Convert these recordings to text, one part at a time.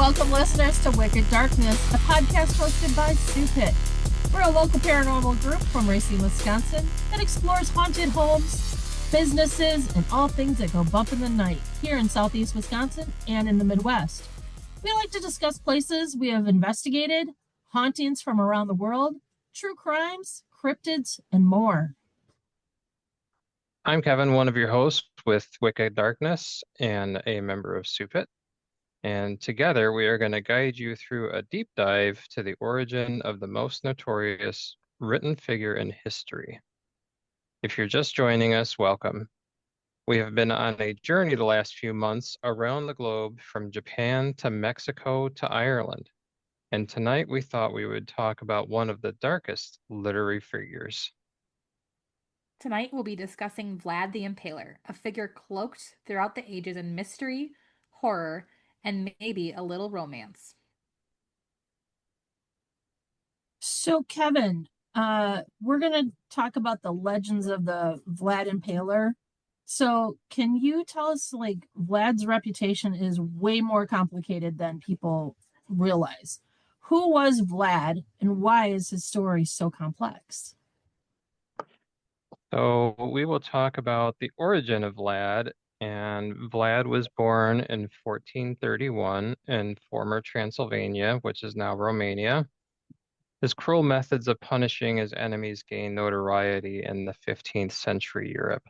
Welcome, listeners, to Wicked Darkness, a podcast hosted by Stupid. We're a local paranormal group from Racine, Wisconsin that explores haunted homes, businesses, and all things that go bump in the night here in Southeast Wisconsin and in the Midwest. We like to discuss places we have investigated, hauntings from around the world, true crimes, cryptids, and more. I'm Kevin, one of your hosts with Wicked Darkness and a member of Supit. And together we are going to guide you through a deep dive to the origin of the most notorious written figure in history. If you're just joining us, welcome. We have been on a journey the last few months around the globe from Japan to Mexico to Ireland. And tonight we thought we would talk about one of the darkest literary figures. Tonight we'll be discussing Vlad the Impaler, a figure cloaked throughout the ages in mystery, horror, and maybe a little romance. So, Kevin, we're going to talk about the legends of the Vlad Impaler. So, can you tell us, Vlad's reputation is way more complicated than people realize. Who was Vlad, and why is his story so complex? So we will talk about the origin of Vlad. And Vlad was born in 1431 in former Transylvania, which is now Romania. His cruel methods of punishing his enemies gained notoriety in the 15th century Europe.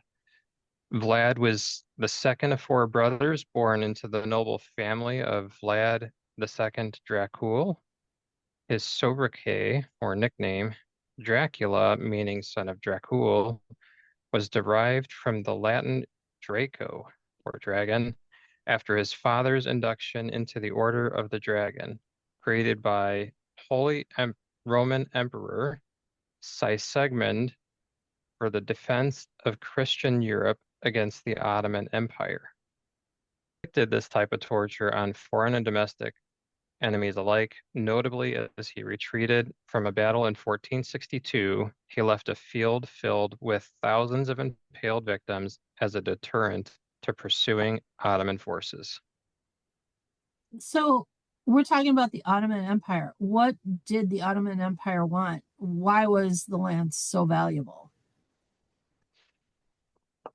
Vlad was the second of four brothers born into the noble family of Vlad II Dracula. His sobriquet, or nickname, Dracula, meaning son of Dracul, was derived from the Latin Draco, or dragon, after his father's induction into the Order of the Dragon, created by Holy Roman Emperor Sigismund for the defense of Christian Europe against the Ottoman Empire. He did this type of torture on foreign and domestic enemies alike. Notably, as he retreated from a battle in 1462, he left a field filled with thousands of impaled victims as a deterrent to pursuing Ottoman forces. So, we're talking about the Ottoman Empire. What did the Ottoman Empire want? Why was the land so valuable?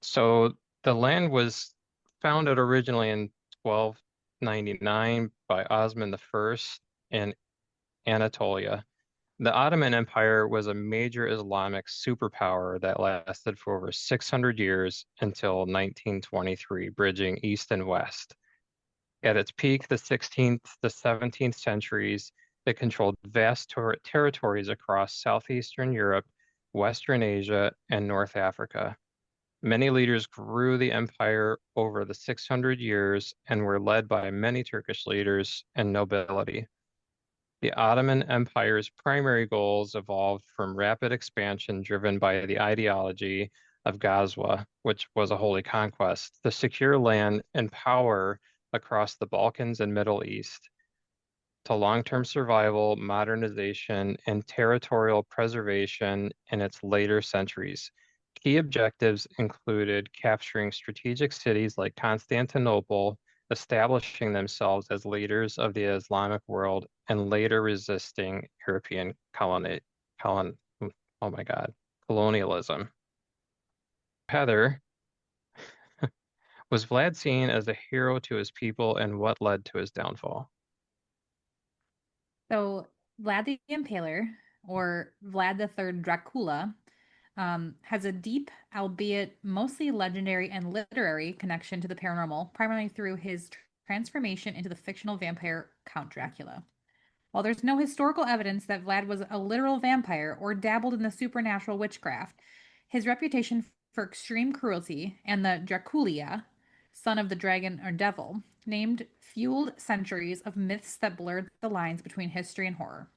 So the land was founded originally in 1299 by Osman I in Anatolia. The Ottoman Empire was a major Islamic superpower that lasted for over 600 years until 1923, bridging East and West. At its peak, the 16th to 17th centuries, it controlled vast territories across southeastern Europe, Western Asia, and North Africa. Many leaders grew the empire over the 600 years and were led by many Turkish leaders and nobility. The Ottoman Empire's primary goals evolved from rapid expansion driven by the ideology of Ghazwa, which was a holy conquest, to secure land and power across the Balkans and Middle East, to long-term survival, modernization, and territorial preservation in its later centuries. Key objectives included capturing strategic cities like Constantinople, establishing themselves as leaders of the Islamic world, and later resisting European colonialism. Heather, was Vlad seen as a hero to his people, and what led to his downfall? So, Vlad the Impaler, or Vlad III Dracula, has a deep, albeit mostly legendary and literary connection to the paranormal, primarily through his transformation into the fictional vampire Count Dracula. While there's no historical evidence that Vlad was a literal vampire or dabbled in the supernatural witchcraft, his reputation for extreme cruelty and the Draculia, son of the dragon or devil, named fueled centuries of myths that blurred the lines between history and horror.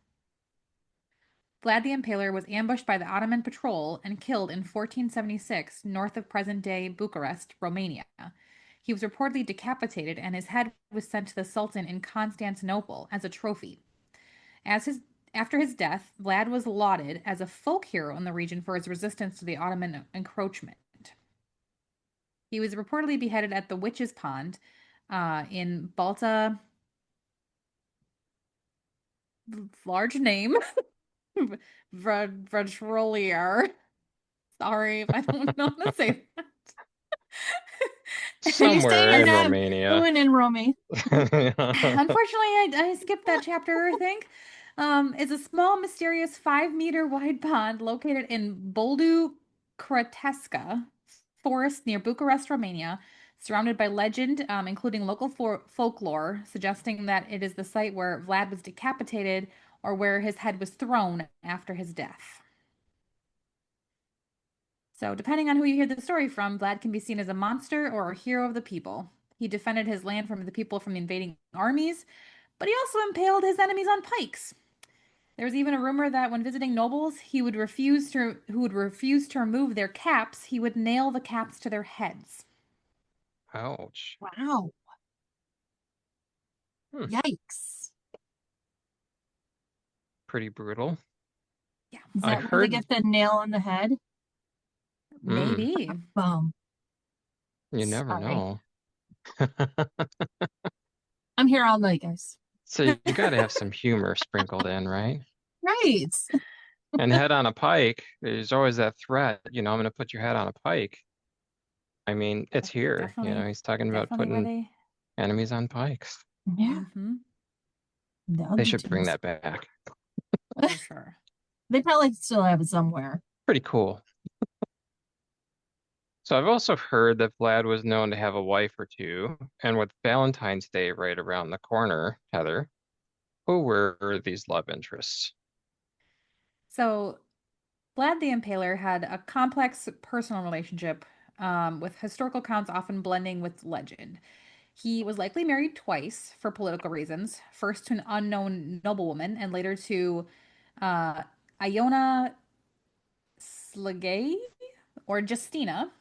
Vlad the Impaler was ambushed by the Ottoman patrol and killed in 1476 north of present-day Bucharest, Romania. He was reportedly decapitated and his head was sent to the Sultan in Constantinople as a trophy. After his death, Vlad was lauded as a folk hero in the region for his resistance to the Ottoman encroachment. He was reportedly beheaded at the Witches' Pond in Balta large name. Vrajrolier. Sorry if I don't know how to say that. You say Somewhere your in name Romania. fluent in Romy. Unfortunately, I skipped that chapter, I think. It's a small, mysterious 5-meter wide pond located in Boldu Crateska forest near Bucharest, Romania, surrounded by legend, including local folklore, suggesting that it is the site where Vlad was decapitated or where his head was thrown after his death. So, depending on who you hear the story from, Vlad can be seen as a monster or a hero of the people. He defended his land from the people from the invading armies, but he also impaled his enemies on pikes. There was even a rumor that when visiting nobles, who would refuse to remove their caps, he would nail the caps to their heads. Ouch. Wow. Hmm. Yikes. Pretty brutal. Yeah, Is I that where they heard. get the nail on the head? maybe. Boom. You never Sorry. know. I'm here all night, guys. So you got to have some humor sprinkled in, right? Right. And head on a pike, there's always that threat, I'm going to put your head on a pike. I mean, it's That's here. definitely, He's talking about definitely where putting they. enemies on pikes. Yeah. That'll They do should bring too. that back. For sure. They probably still have it somewhere. Pretty cool. So I've also heard that Vlad was known to have a wife or two, and with Valentine's Day right around the corner, Heather, who were these love interests? So, Vlad the Impaler had a complex personal relationship, with historical accounts often blending with legend. He was likely married twice for political reasons, first to an unknown noblewoman and later to uh, Iona Sligay or Justina,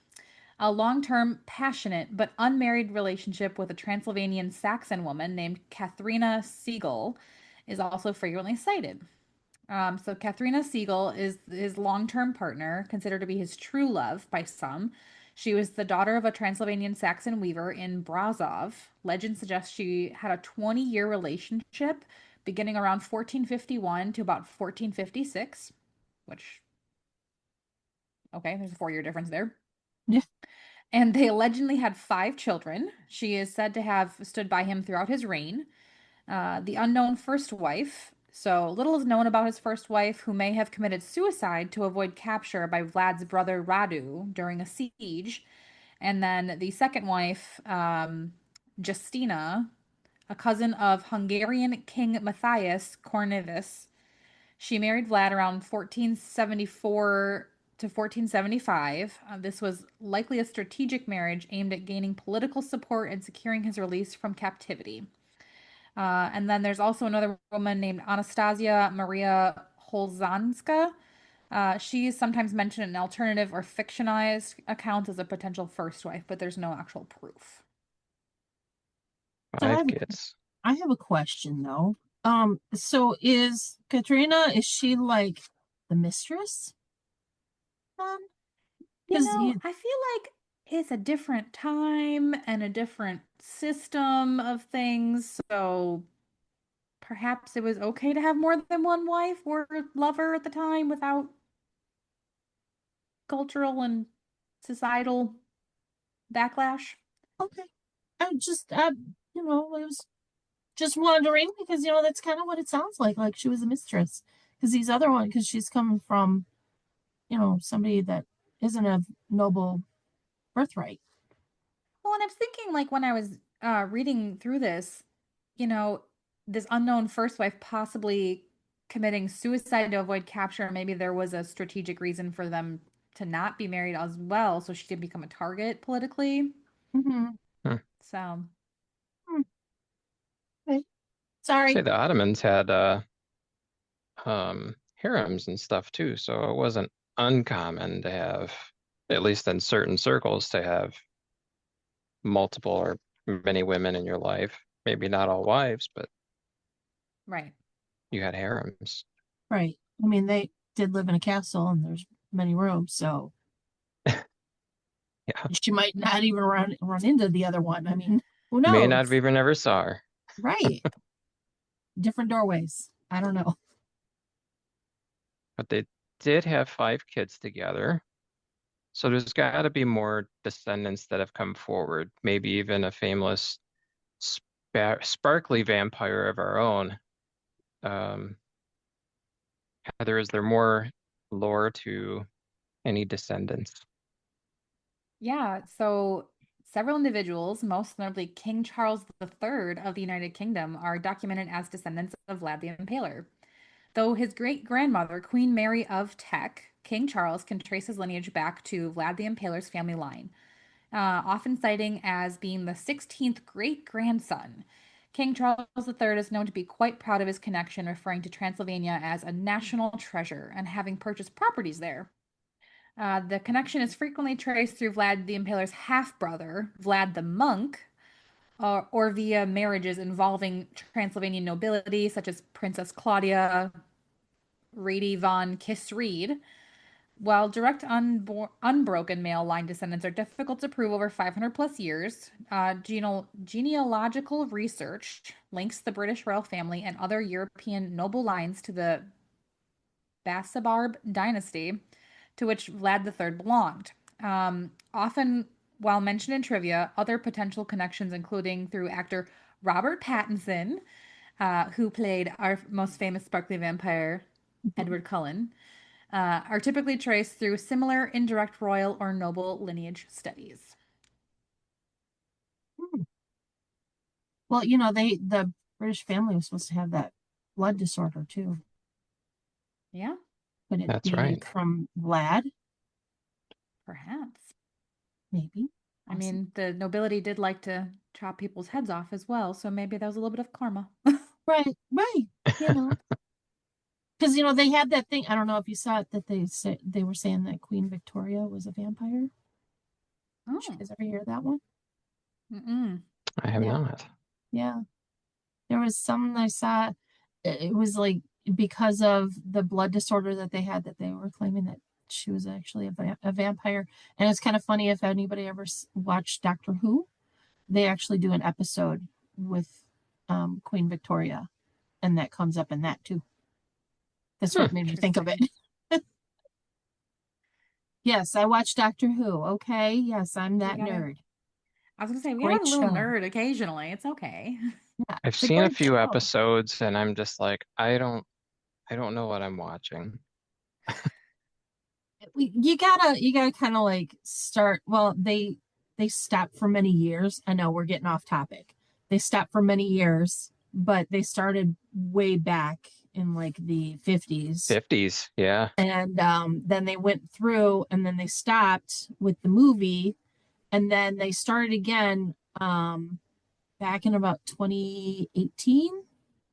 a long term, passionate, but unmarried relationship with a Transylvanian Saxon woman named Katharina Siegel is also frequently cited. So Katharina Siegel is his long-term partner, considered to be his true love by some. She was the daughter of a Transylvanian Saxon weaver in Brazov. Legend suggests she had a 20-year relationship beginning around 1451 to about 1456, which, okay, there's a 4-year difference there. Yeah. And they allegedly had 5 children. She is said to have stood by him throughout his reign. The unknown first wife. So little is known about his first wife, who may have committed suicide to avoid capture by Vlad's brother Radu during a siege. And then the second wife, Justina, a cousin of Hungarian King Matthias Corvinus. She married Vlad around 1474 to 1475. This was likely a strategic marriage aimed at gaining political support and securing his release from captivity. And then there's also another woman named Anastasia Maria Holzanska. She is sometimes mentioned in alternative or fictionalized accounts as a potential first wife, but there's no actual proof. So 5 kids. I have a question though. So is Katrina, is she like the mistress? Because I feel like it's a different time and a different system of things, so perhaps it was okay to have more than one wife or lover at the time without cultural and societal backlash. okay. I was just wondering because that's kind of what it sounds like she was a mistress. Because these other one, because she's coming from, somebody that isn't of noble birthright. Well, and I was thinking, like, when I was reading through this, you know, this unknown first wife possibly committing suicide to avoid capture. Maybe there was a strategic reason for them to not be married as well, so she didn't become a target politically. Mm-hmm. Hmm. So, Okay. Say Sorry. the Ottomans had harems and stuff too, so it wasn't uncommon to have, at least in certain circles, to have multiple or many women in your life. Maybe not all wives, but right. you had harems. Right. I mean, they did live in a castle and there's many rooms, so Yeah. she might not even run into the other one. I mean, who May not have knows? even ever saw her. Right. Different doorways. I don't know. But they did have 5 kids together. So there's got to be more descendants that have come forward. Maybe even a famous sparkly vampire of our own. Um, Heather, is there more lore to any descendants? Yeah, so several individuals, most notably King Charles III of the United Kingdom, are documented as descendants of Vlad the Impaler. Though his great grandmother, Queen Mary of Teck, King Charles can trace his lineage back to Vlad the Impaler's family line, often citing as being the 16th great grandson. King Charles III is known to be quite proud of his connection, referring to Transylvania as a national treasure and having purchased properties there. The connection is frequently traced through Vlad the Impaler's half brother, Vlad the Monk, or via marriages involving Transylvanian nobility, such as Princess Claudia Rady von Kiss-Reed. While direct unbroken male line descendants are difficult to prove over 500 plus years, genealogical research links the British royal family and other European noble lines to the Basibarb dynasty, to which Vlad III belonged. Often, while mentioned in trivia, other potential connections, including through actor Robert Pattinson, who played our most famous sparkly vampire, Edward Cullen, are typically traced through similar indirect royal or noble lineage studies. Well, you know, the British family was supposed to have that blood disorder too. Yeah, Could it That's be right. from Vlad? perhaps. Maybe. I mean, the nobility did like to chop people's heads off as well, so maybe that was a little bit of karma. Right, right. You know, because you know they had that thing. I don't know if you saw it that they were saying that Queen Victoria was a vampire. Did you Oh, guys ever hear that one? mm-mm. I have Yeah, not. yeah. There was some I saw. It was like because of the blood disorder that they had that they were claiming that she was actually a vampire. And it's kind of funny if anybody ever watched Doctor Who, they actually do an episode with Queen Victoria, and that comes up in that too. That's what made me think of it. Interesting. Yes, I watch Doctor Who. Okay, yes, I'm We that gotta, nerd. I was gonna say, we gotta have Great a little show. nerd occasionally. It's okay. Yeah, I've it's a seen a great few show. episodes and I'm just like, I don't know what I'm watching. You gotta kind of like start. Well, they stopped for many years. I know we're getting off topic. They stopped for many years, but they started way back in like the 50s. 50s, yeah. And then they went through and then they stopped with the movie and then they started again back in about 2018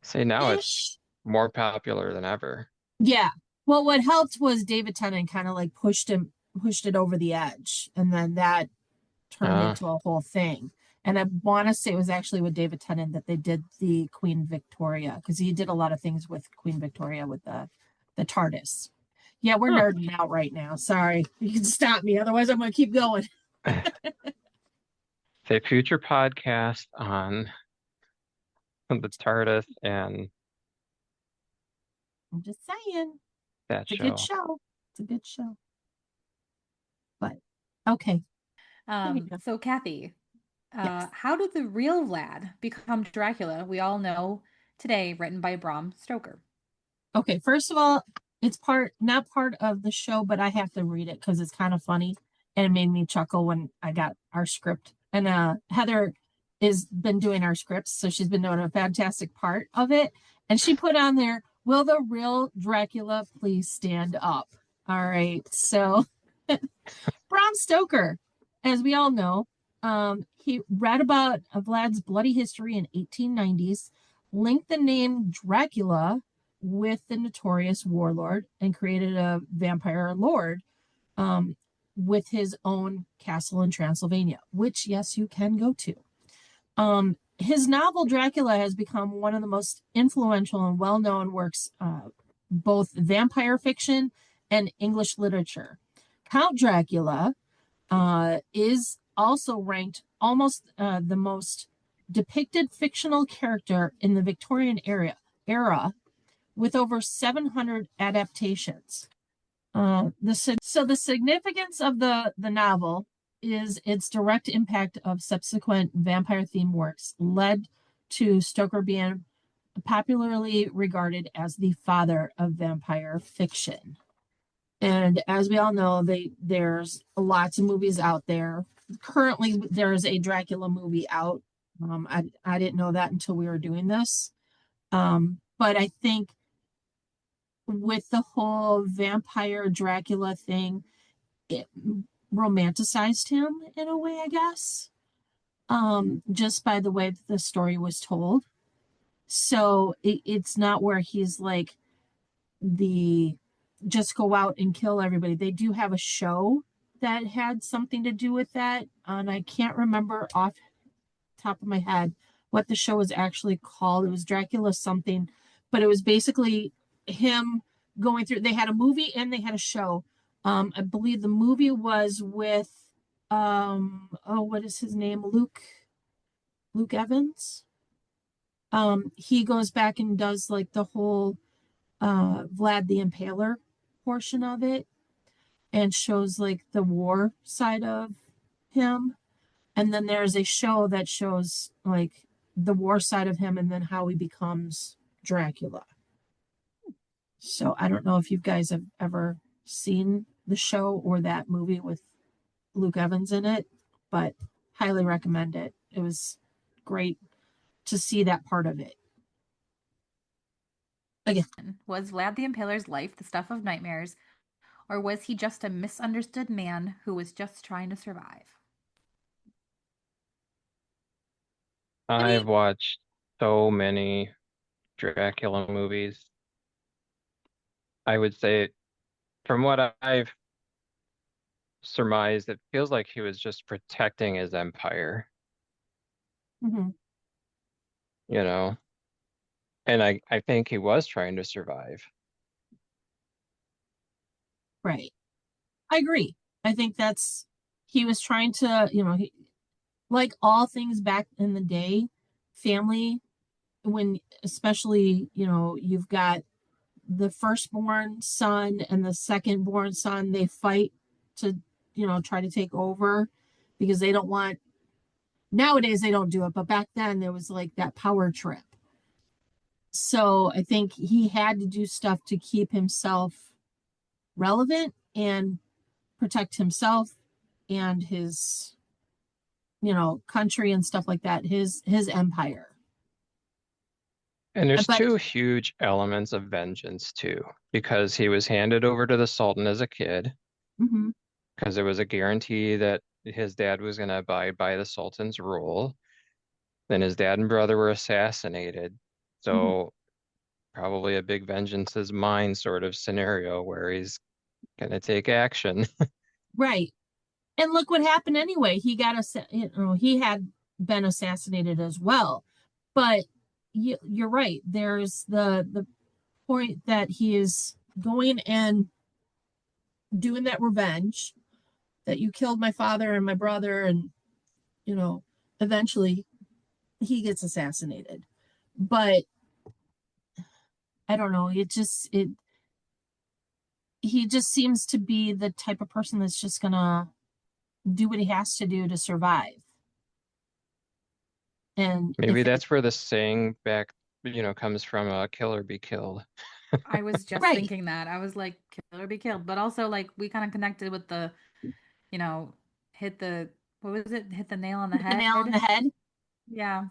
Say now it's ish. more popular than ever. Yeah. Well, what helped was David Tennant kind of like pushed it over the edge, and then that turned Uh, into a whole thing. And I want to say it was actually with David Tennant that they did the Queen Victoria because he did a lot of things with Queen Victoria with the TARDIS. Yeah, we're huh. nerding out right now. Sorry, you can stop me, otherwise I'm gonna keep going. Say future podcast on the TARDIS and I'm just saying, that it's a good show. show. It's a good show. But okay, there you go. So Kathy, Yes. how did the real Vlad become Dracula? We all know today, written by Bram Stoker. Okay, first of all, it's not part of the show, but I have to read it because it's kind of funny and it made me chuckle when I got our script. And Heather is been doing our scripts, so she's been doing a fantastic part of it. And she put on there, "Will the real Dracula please stand up?" All right, so Bram Stoker, as we all know, he read about Vlad's bloody history in 1890s, linked the name Dracula with the notorious warlord, and created a vampire lord um, with his own castle in Transylvania, which, yes, you can go to. His novel Dracula has become one of the most influential and well-known works, both vampire fiction and English literature. Count Dracula is also ranked almost the most depicted fictional character in the Victorian era, with over 700 adaptations. So the significance of the novel is its direct impact of subsequent vampire-themed works led to Stoker being popularly regarded as the father of vampire fiction. And as we all know, there's lots of movies out there. Currently, there's a Dracula movie out. I didn't know that until we were doing this. But I think with the whole vampire Dracula thing, it romanticized him in a way, I guess. Just by the way that the story was told. So it's not where he's like the just go out and kill everybody. They do have a show that had something to do with that, and I can't remember off the top of my head what the show was actually called. It was Dracula something, but it was basically him going through. They had a movie and they had a show. I believe the movie was with what is his name? Luke Evans. He goes back and does like the whole Vlad the Impaler portion of it and shows like the war side of him. And then there's a show that shows like the war side of him and then how he becomes Dracula. So I don't know if you guys have ever seen the show or that movie with Luke Evans in it, but highly recommend it. It was great to see that part of it. Again, was Vlad the Impaler's life the stuff of nightmares, or was he just a misunderstood man who was just trying to survive? I've watched so many Dracula movies. I would say, from what I've surmised, it feels like he was just protecting his empire, mm-hmm. you know? And I think he was trying to survive. Right. I agree. I think he was trying to, like all things back in the day, family, when especially, you've got the firstborn son and the secondborn son, they fight to, try to take over because they don't want, nowadays they don't do it, but back then there was like that power trip. So I think he had to do stuff to keep himself relevant and protect himself and his country and stuff like that, his empire. And there's two huge elements of vengeance too, because he was handed over to the Sultan as a kid, because there was a guarantee that his dad was going to abide by the Sultan's rule. Then his dad and brother were assassinated. So probably a big vengeance is mine sort of scenario where he's going to take action. Right. And look what happened anyway. He he had been assassinated as well. But you're right. There's the point that he is going and doing that revenge, that you killed my father and my brother, and eventually he gets assassinated. But I don't know, he just seems to be the type of person that's just gonna do what he has to do to survive. And maybe that's where the saying back, comes from, kill or be killed. I was just thinking that. I was like, kill or be killed. But also, like, we kind of connected with the, hit the nail on the head. The nail on the head. Yeah.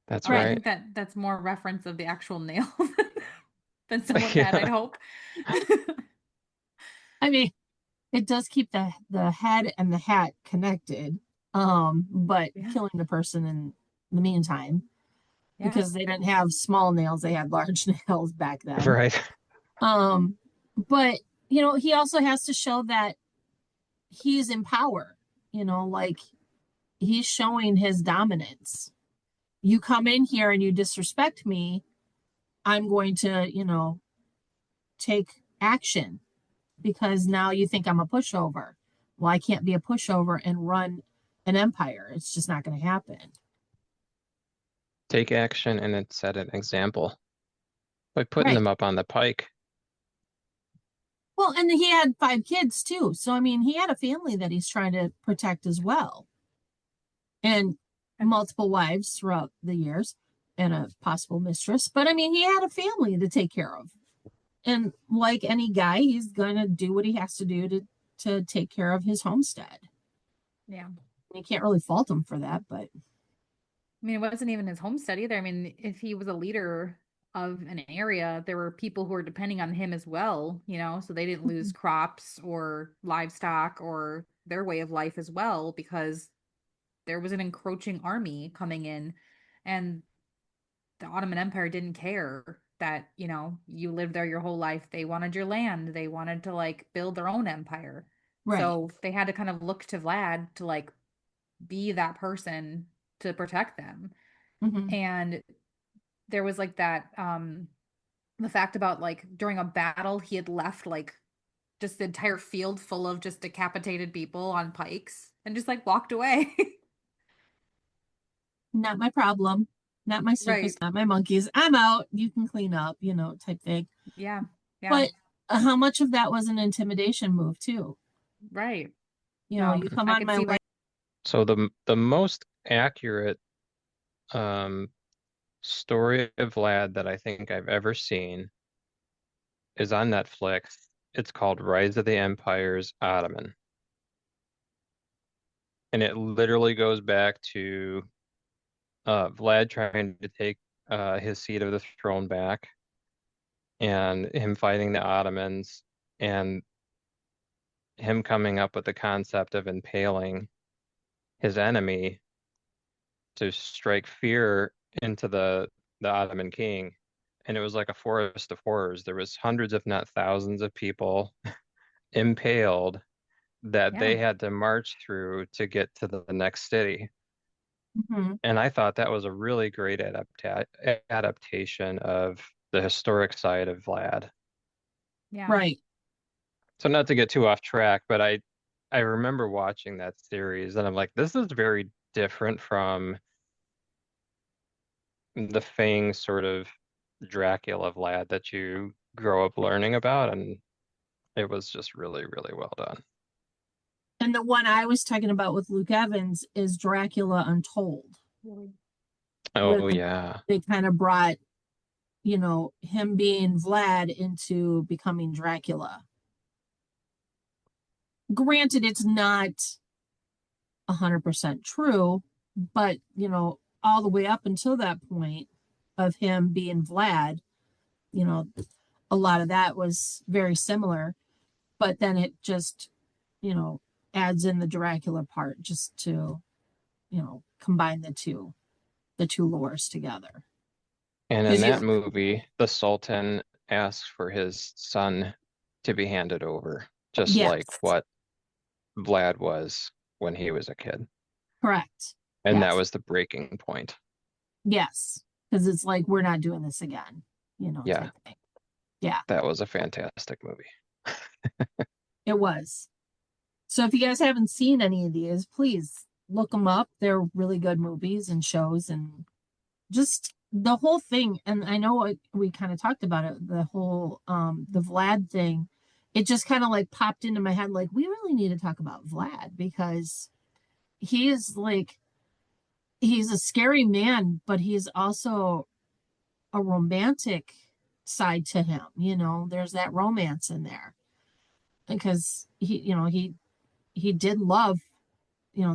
That's right. I think that's more reference of the actual nail than someone had, I'd hope. I mean, it does keep the head and the hat connected, but killing the person in the meantime, because they didn't have small nails, they had large nails back then. Right. But he also has to show that he's in power, like he's showing his dominance. You come in here and you disrespect me, I'm going to, take action because now you think I'm a pushover. Well, I can't be a pushover and run an empire. It's just not going to happen. Take action and then set an example. by putting Right. them up on the pike. Well, and he had 5 kids too. So, I mean, he had a family that he's trying to protect as well, and multiple wives throughout the years and a possible mistress. But I mean, he had a family to take care of. And like any guy, he's going to do what he has to do to take care of his homestead. Yeah. You can't really fault him for that, but I mean, it wasn't even his homestead either. I mean, if he was a leader of an area, there were people who were depending on him as well, so they didn't lose crops or livestock or their way of life as well because there was an encroaching army coming in, and the Ottoman Empire didn't care that, you lived there your whole life. They wanted your land. They wanted to like build their own empire. right. So they had to kind of look to Vlad to like be that person to protect them. Mm-hmm. And there was like that the fact about like during a battle he had left like just the entire field full of just decapitated people on pikes and just like walked away. Not my problem. Not my circus, Right. not my monkeys. I'm out. You can clean up, type thing. Yeah. Yeah. But how much of that was an intimidation move too? Right. You come I on could my see way. why. So the most accurate story of Vlad that I think I've ever seen is on Netflix. It's called Rise of the Empires Ottoman. And it literally goes back to Vlad trying to take his seat of the throne back and him fighting the Ottomans and him coming up with the concept of impaling his enemy to strike fear into the Ottoman king. And it was like a forest of horrors. There was hundreds, if not thousands, of people impaled that Yeah. they had to march through to get to the next city. Mm-hmm. And I thought that was a really great adaptation of the historic side of Vlad. Yeah. Right. So not to get too off track, but I remember watching that series and I'm like, this is very different from the Fang sort of Dracula Vlad that you grow up learning about, and it was just really, really well done. And the one I was talking about with Luke Evans is Dracula Untold, where Oh yeah. they kind of brought, him being Vlad into becoming Dracula. Granted, it's not 100% true, but, all the way up until that point of him being Vlad, you know, a lot of that was very similar, but then it just, adds in the Dracula part just to, combine the two lores together. And in Because that movie, the Sultan asks for his son to be handed over, just yes, like what Vlad was when he was a kid. correct. And that Yes, was the breaking point. yes, because it's like we're not doing this again, Yeah, type thing. Yeah, that was a fantastic movie. it was. So if you guys haven't seen any of these, please look them up. They're really good movies and shows, and just the whole thing. And I know we kind of talked about it, the whole the Vlad thing. It just kind of like popped into my head, like we really need to talk about Vlad because he is like he's a scary man, but he's also a romantic side to him. There's that romance in there because he did love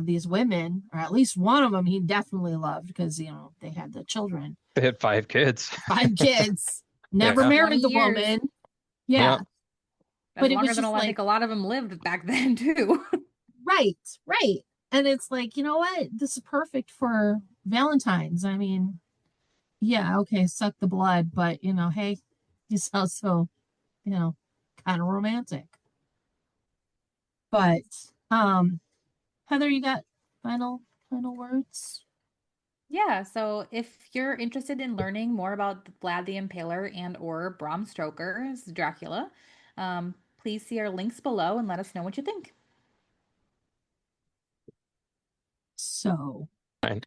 these women, or at least one of them he definitely loved because they had the children. They had 5 kids. 5 kids. Never Yeah. married the 20 years. woman. Yeah. Yep. That's But it was longer than just I think a lot of them lived back then too. right. And it's like, you know what? This is perfect for Valentine's. I mean, yeah, okay, suck the blood, but hey, he's also, kind of romantic. But Heather, you got final words? Yeah, so if you're interested in learning more about Vlad the Impaler and or Bram Stoker's Dracula, please see our links below and let us know what you think. So Fine.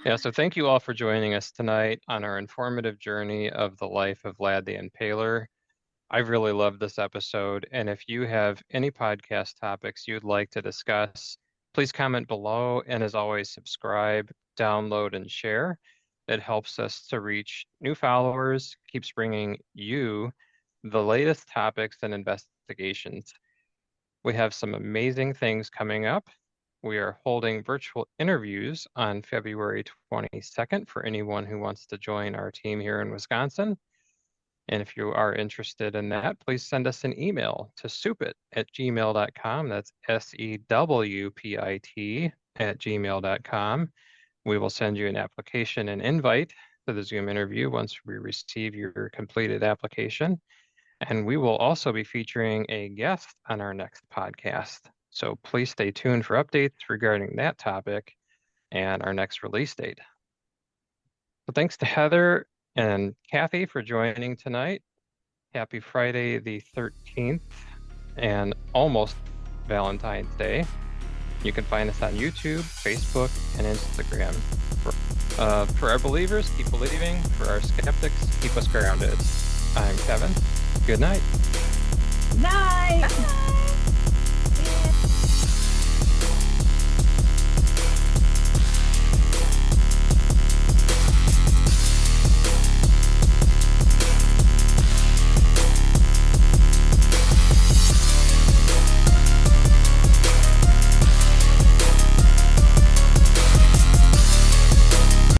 Yeah, so thank you all for joining us tonight on our informative journey of the life of Vlad the Impaler. I've really loved this episode, and if you have any podcast topics you'd like to discuss, please comment below, and as always, subscribe, download, and share. It helps us to reach new followers, keeps bringing you the latest topics and investigations. We have some amazing things coming up. We are holding virtual interviews on February 22nd for anyone who wants to join our team here in Wisconsin. And if you are interested in that, please send us an email to sewpit@gmail.com. That's SEWPIT@gmail.com. We will send you an application and invite to the Zoom interview once we receive your completed application. And we will also be featuring a guest on our next podcast. So please stay tuned for updates regarding that topic and our next release date. So thanks to Heather and Kathy for joining tonight. Happy Friday the 13th and almost Valentine's Day. You can find us on YouTube, Facebook, and Instagram. For our believers, keep believing. For our skeptics, keep us grounded. I'm Kevin. Good night. Night. Bye.